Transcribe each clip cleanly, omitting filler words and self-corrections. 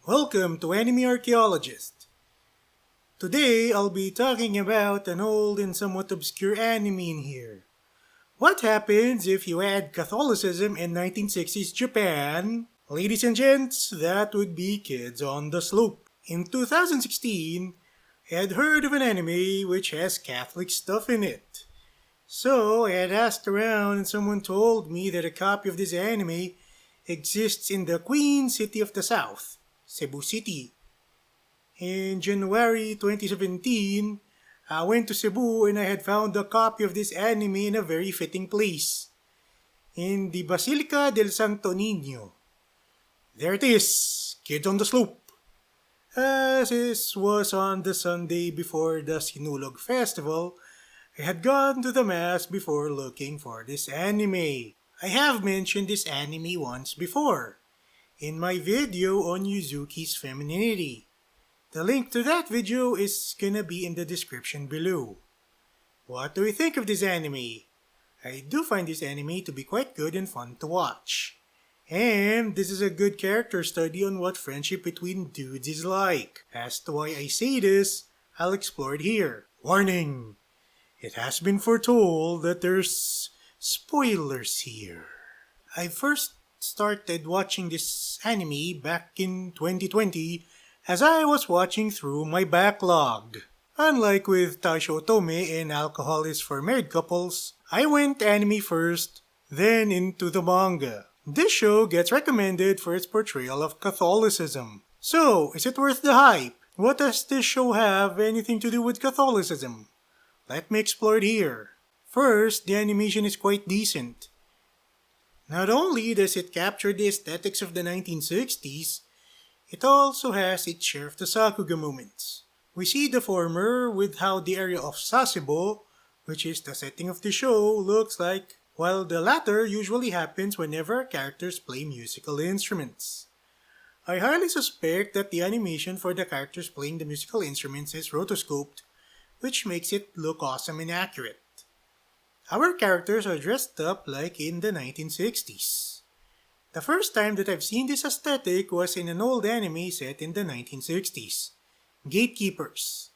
Welcome to Anime Archaeologist. Today I'll be talking about an old and somewhat obscure anime in here. What happens if you add Catholicism in 1960s Japan? Ladies and gents, that would be Kids on the Slope. In 2016, I had heard of an anime which has Catholic stuff in it. So I had asked around and someone told me that a copy of this anime exists in the Queen City of the South, Cebu City. In January 2017, I went to Cebu and I had found a copy of this anime in a very fitting place. In the Basilica del Santo Niño. There it is, Kids on the Slope. As this was on the Sunday before the Sinulog Festival, I had gone to the mass before looking for this anime. I have mentioned this anime once before, in my video on Yuzuki's femininity. The link to that video is gonna be in the description below. What do we think of this anime? I do find this anime to be quite good and fun to watch. And this is a good character study on what friendship between dudes is like. As to why I say this, I'll explore it here. Warning! It has been foretold that there's spoilers here. I first started watching this anime back in 2020 as I was watching through my backlog. Unlike with Taisho Otome and Alcohol is for Married Couples, I went anime first, then into the manga. This show gets recommended for its portrayal of Catholicism. So, is it worth the hype? What does this show have anything to do with Catholicism? Let me explore it here. First, the animation is quite decent. Not only does it capture the aesthetics of the 1960s, it also has its share of the Sakuga moments. We see the former with how the area of Sasebo, which is the setting of the show, looks like, while the latter usually happens whenever characters play musical instruments. I highly suspect that the animation for the characters playing the musical instruments is rotoscoped, which makes it look awesome and accurate. Our characters are dressed up like in the 1960s. The first time that I've seen this aesthetic was in an old anime set in the 1960s, Gatekeepers.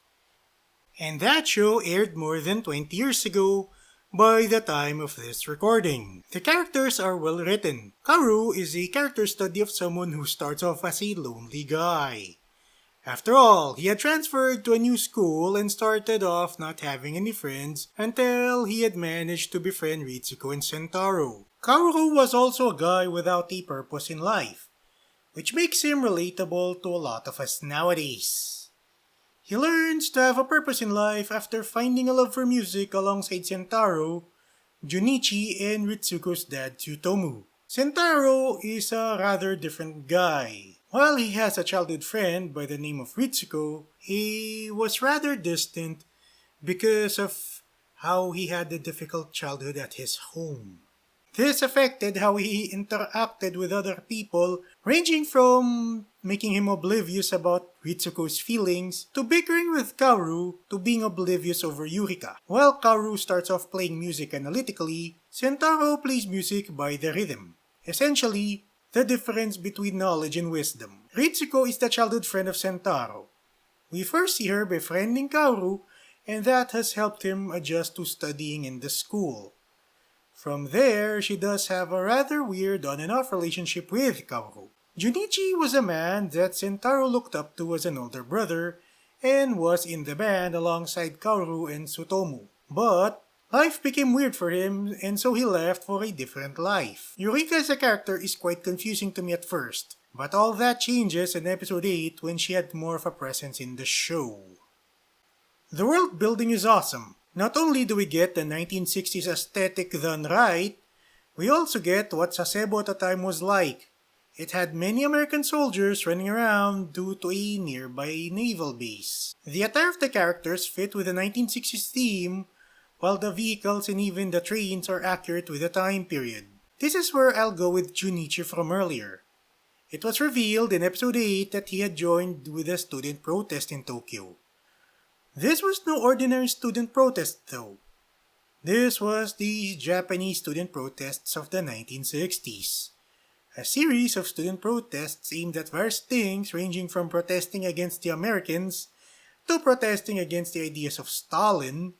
And that show aired more than 20 years ago by the time of this recording. The characters are well written. Kaoru is a character study of someone who starts off as a lonely guy. After all, he had transferred to a new school and started off not having any friends until he had managed to befriend Ritsuko and Sentaro. Kaoru was also a guy without a purpose in life, which makes him relatable to a lot of us nowadays. He learns to have a purpose in life after finding a love for music alongside Sentaro, Junichi, and Ritsuko's dad Tsutomu. Sentaro is a rather different guy. While he has a childhood friend by the name of Ritsuko, he was rather distant because of how he had a difficult childhood at his home. This affected how he interacted with other people, ranging from making him oblivious about Ritsuko's feelings, to bickering with Kaoru, to being oblivious over Yurika. While Kaoru starts off playing music analytically, Sentaro plays music by the rhythm. Essentially, the difference between knowledge and wisdom. Ritsuko is the childhood friend of Sentaro. We first see her befriending Kaoru, and that has helped him adjust to studying in the school. From there, she does have a rather weird on and off relationship with Kaoru. Junichi was a man that Sentaro looked up to as an older brother, and was in the band alongside Kaoru and Tsutomu. But life became weird for him, and so he left for a different life. Yurika as a character is quite confusing to me at first, but all that changes in episode 8 when she had more of a presence in the show. The world building is awesome. Not only do we get the 1960s aesthetic done right, we also get what Sasebo at the time was like. It had many American soldiers running around due to a nearby naval base. The attire of the characters fit with the 1960s theme, while the vehicles and even the trains are accurate with the time period. This is where I'll go with Junichi from earlier. It was revealed in episode 8 that he had joined with a student protest in Tokyo. This was no ordinary student protest though. This was the Japanese student protests of the 1960s. A series of student protests aimed at various things ranging from protesting against the Americans to protesting against the ideas of Stalin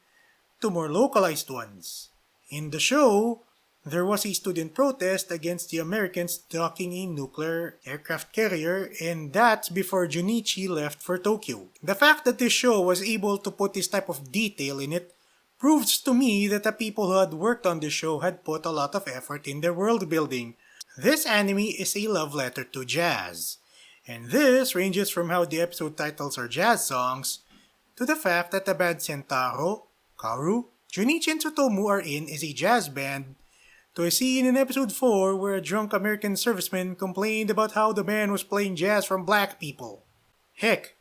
to more localized ones. In the show, there was a student protest against the Americans docking a nuclear aircraft carrier, and that's before Junichi left for Tokyo. The fact that this show was able to put this type of detail in it proves to me that the people who had worked on this show had put a lot of effort in their world building. This anime is a love letter to jazz, and this ranges from how the episode titles are jazz songs to the fact that the band Sentaro, Kaoru, Junichi, and Tsutomu are in is a jazz band, to a scene in episode 4 where a drunk American serviceman complained about how the band was playing jazz from black people. Heck,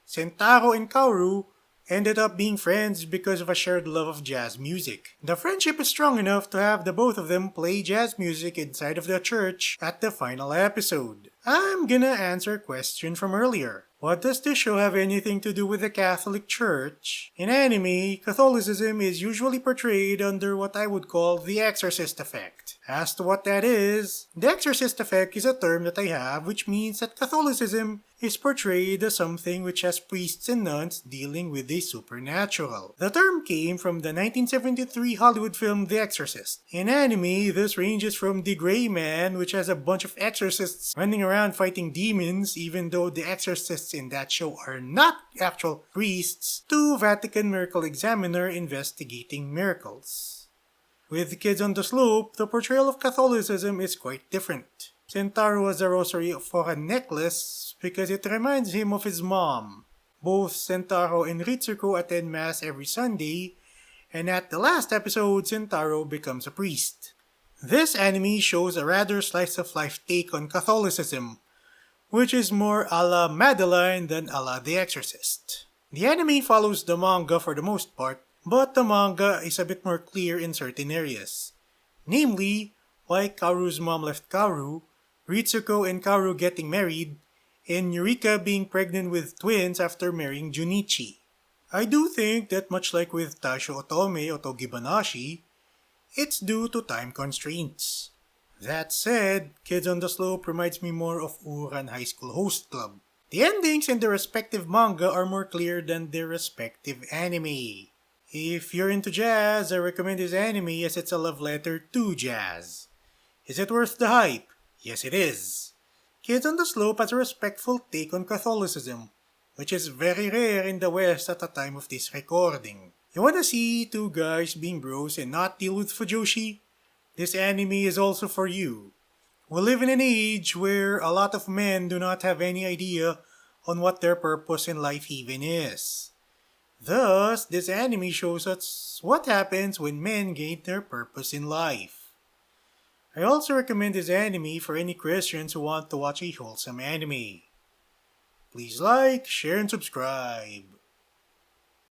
Sentaro and Kaoru ended up being friends because of a shared love of jazz music. The friendship is strong enough to have the both of them play jazz music inside of the church at the final episode. I'm gonna answer a question from earlier. What does this show have anything to do with the Catholic Church? In anime, Catholicism is usually portrayed under what I would call the exorcist effect. As to what that is, the exorcist effect is a term that I have which means that Catholicism is portrayed as something which has priests and nuns dealing with the supernatural. The term came from the 1973 Hollywood film The Exorcist. In anime, this ranges from The Gray Man, which has a bunch of exorcists running around fighting demons, even though the exorcists in that show are not actual priests, to Vatican Miracle Examiner investigating miracles. With Kids on the Slope, the portrayal of Catholicism is quite different. Sentaro has a rosary for a necklace because it reminds him of his mom. Both Sentaro and Ritsuko attend Mass every Sunday, and at the last episode, Sentaro becomes a priest. This anime shows a rather slice-of-life take on Catholicism, which is more a la Madeline than a la The Exorcist. The anime follows the manga for the most part, but the manga is a bit more clear in certain areas. Namely, why Kaoru's mom left Kaoru, Ritsuko and Kaoru getting married, and Yurika being pregnant with twins after marrying Junichi. I do think that much like with Taisho Otome or Togibanashi, it's due to time constraints. That said, Kids on the Slope reminds me more of Uran High School Host Club. The endings in their respective manga are more clear than their respective anime. If you're into jazz, I recommend this anime as it's a love letter to jazz. Is it worth the hype? Yes, it is. Kids on the Slope has a respectful take on Catholicism, which is very rare in the West at the time of this recording. You wanna see two guys being bros and not deal with Fujoshi? This anime is also for you. We live in an age where a lot of men do not have any idea on what their purpose in life even is. Thus, this anime shows us what happens when men gain their purpose in life. I also recommend this anime for any Christians who want to watch a wholesome anime. Please like, share, and subscribe.